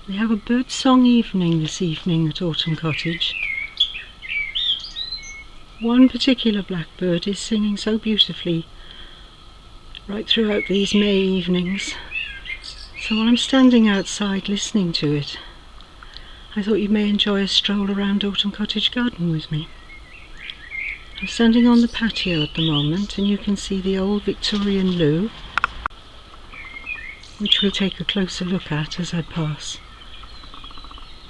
We have a bird song evening this evening at Autumn Cottage. One particular blackbird is singing so beautifully right throughout these May evenings. So while I'm standing outside listening to it, I thought you may enjoy a stroll around Autumn Cottage garden with me. I'm standing on the patio at the moment, and you can see the old Victorian loo, which we'll take a closer look at as I pass.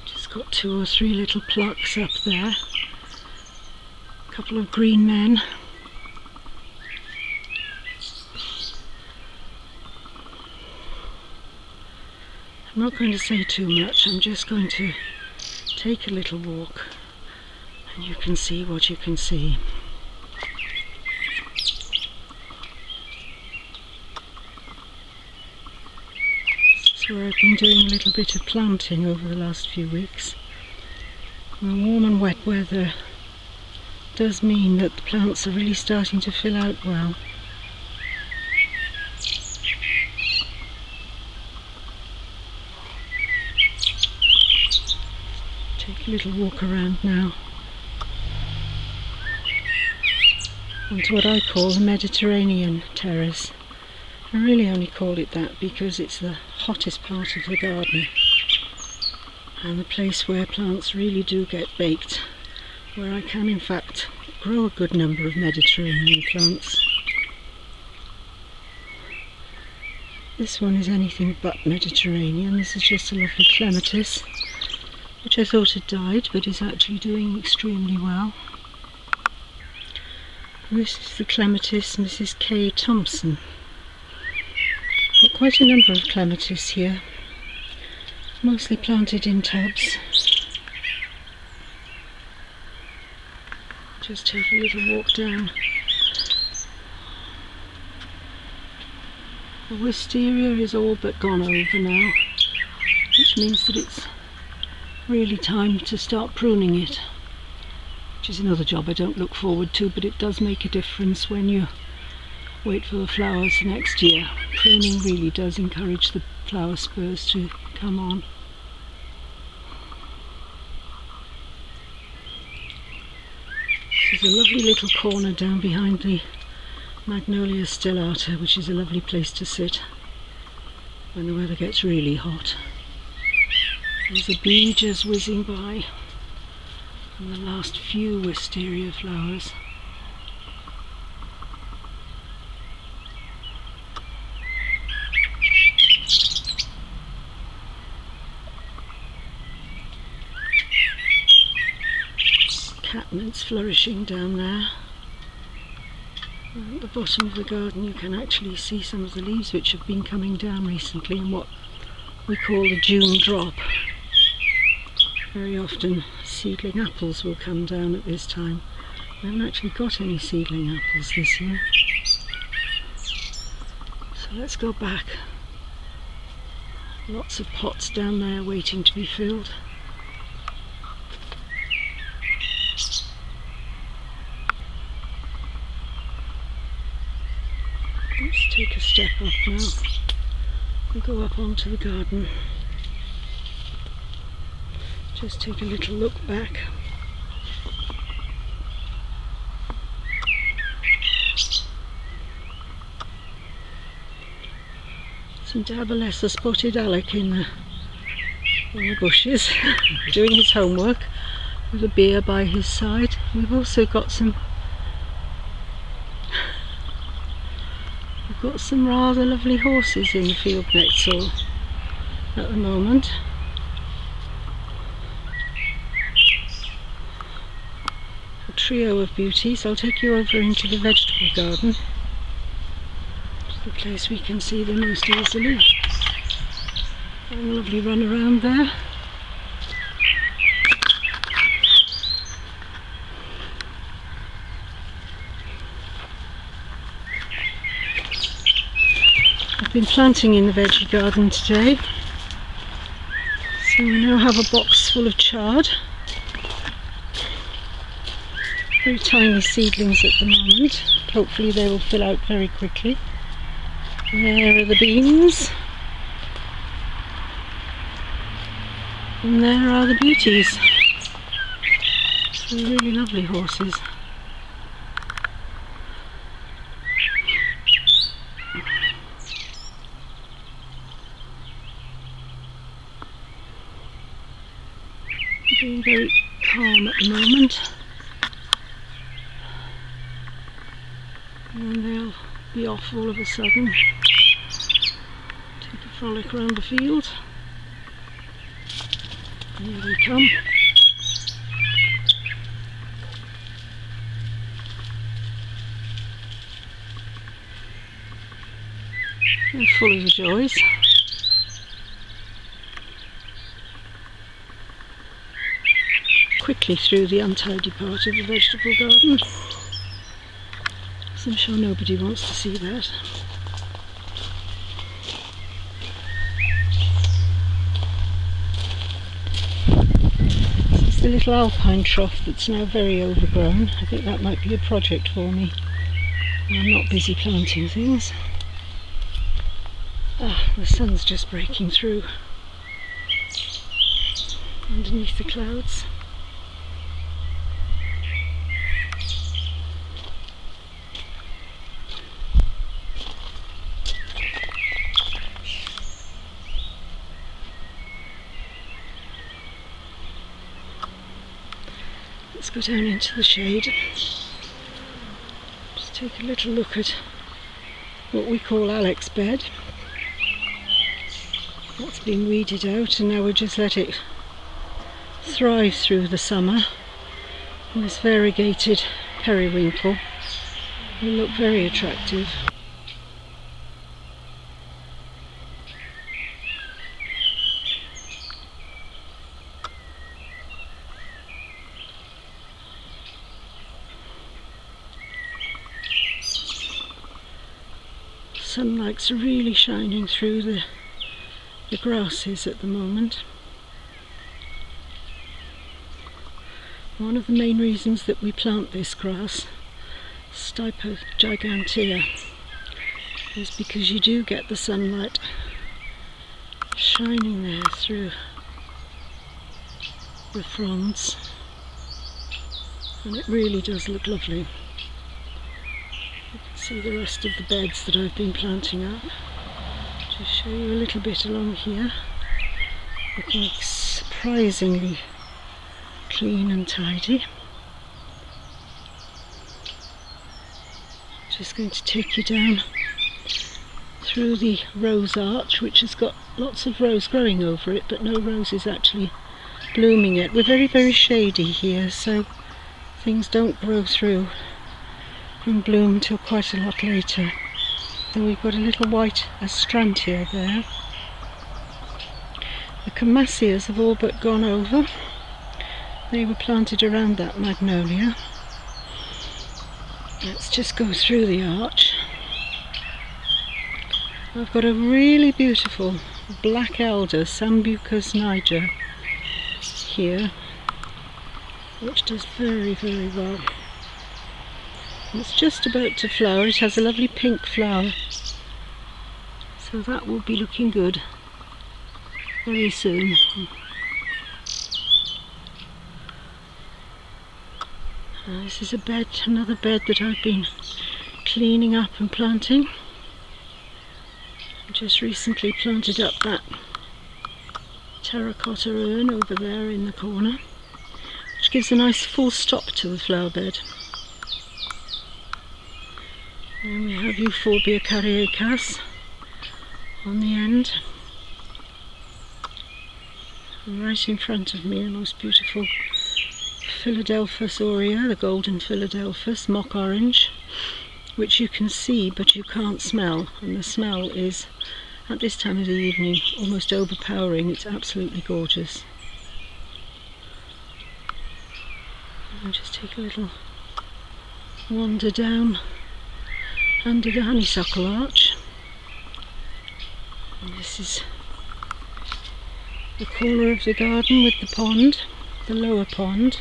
Just got 2 or 3 little plucks up there, a couple of green men. I'm not going to say too much, I'm just going to take a little walk and you can see what you can see. This is where I've been doing a little bit of planting over the last few weeks. The warm and wet weather does mean that the plants are really starting to fill out well. Take a little walk around now onto what I call the Mediterranean terrace. I really only call it that because it's the hottest part of the garden and the place where plants really do get baked, where I can in fact grow a good number of Mediterranean plants. This one is anything but Mediterranean. This is just a lovely clematis, which I thought had died but is actually doing extremely well. And this is the clematis Mrs. K. Thompson. Got quite a number of clematis here, mostly planted in tubs. Just take a little walk down. The wisteria is all but gone over now, which means that it's really time to start pruning it, which is another job I don't look forward to, but it does make a difference when you wait for the flowers next year. Pruning really does encourage the flower spurs to come on. This is a lovely little corner down behind the Magnolia stellata, which is a lovely place to sit when the weather gets really hot. There's a bee just whizzing by and the last few wisteria flowers. Catmints flourishing down there. At the bottom of the garden you can actually see some of the leaves which have been coming down recently in what we call the June drop. Very often seedling apples will come down at this time. We haven't actually got any seedling apples this year. So let's go back. Lots of pots down there waiting to be filled. Let's take a step up now and go up onto the garden. Just take a little look back. Seem to have a lesser spotted alec in the bushes, doing his homework with a beer by his side. We've also got some rather lovely horses in the field next door at the moment. A trio of beauties. I'll take you over into the vegetable garden, the place we can see them most easily. A lovely run around there. I've been planting in the veggie garden today, so we now have a box full of chard. Very tiny seedlings at the moment. Hopefully they will fill out very quickly. There are the beans. And there are the beauties. Some really lovely horses. Being very calm at the moment. And then they'll be off all of a sudden. Take a frolic around the field. Here they come. They're full of the joys. Quickly through the untidy part of the vegetable garden, so I'm sure nobody wants to see that. This is the little alpine trough that's now very overgrown. I think that might be a project for me when I'm not busy planting things. The sun's just breaking through underneath the clouds. Let's go down into the shade. Just take a little look at what we call Alex's bed. That's been weeded out, and now we'll just let it thrive through the summer. And this variegated periwinkle will look very attractive. Sunlight's really shining through the grasses at the moment. One of the main reasons that we plant this grass, Stipa gigantea, is because you do get the sunlight shining there through the fronds, and it really does look lovely. You can see the rest of the beds that I've been planting up. Just show you a little bit along here, looking surprisingly clean and tidy. Just going to take you down through the rose arch, which has got lots of rose growing over it, but no roses actually blooming yet. We're very, very shady here, so things don't grow through and bloom till quite a lot later. Then we've got a little white astrantia there. The camasias have all but gone over. They were planted around that magnolia. Let's just go through the arch. I've got a really beautiful black elder, Sambucus niger, here, which does very, very well. It's just about to flower. It has a lovely pink flower, so that will be looking good very soon. This is a bed, another bed that I've been cleaning up and planting. I just recently planted up that terracotta urn over there in the corner, which gives a nice full stop to the flower bed. And we have Euphorbia cariacas on the end. And right in front of me, the most beautiful Philadelphus aurea, the golden Philadelphus, mock orange, which you can see but you can't smell, and the smell is, at this time of the evening, almost overpowering. It's absolutely gorgeous. I'll just take a little wander down under the honeysuckle arch. And this is the corner of the garden with the pond, the lower pond.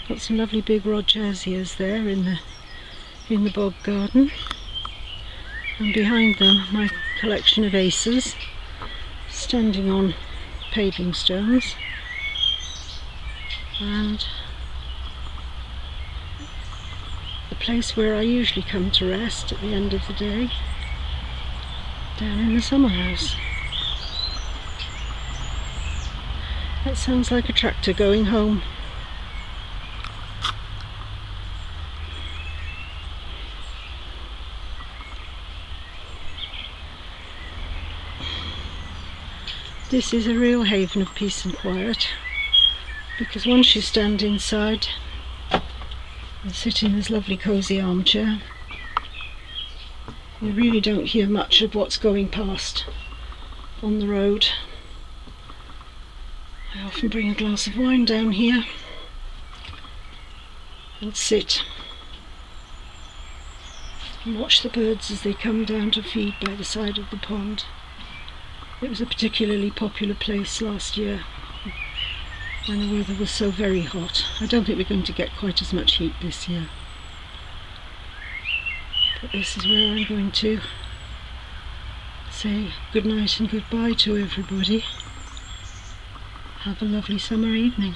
Got some lovely big rhodesias there in the bog garden, and behind them my collection of acers standing on paving stones. and the place where I usually come to rest at the end of the day, down in the summer house. That sounds like a tractor going home. This is a real haven of peace and quiet, because once you stand inside and sit in this lovely cosy armchair, you really don't hear much of what's going past on the road. I often bring a glass of wine down here and sit and watch the birds as they come down to feed by the side of the pond. It was a particularly popular place last year when the weather was so very hot. I don't think we're going to get quite as much heat this year. But this is where I'm going to say good night and goodbye to everybody. Have a lovely summer evening.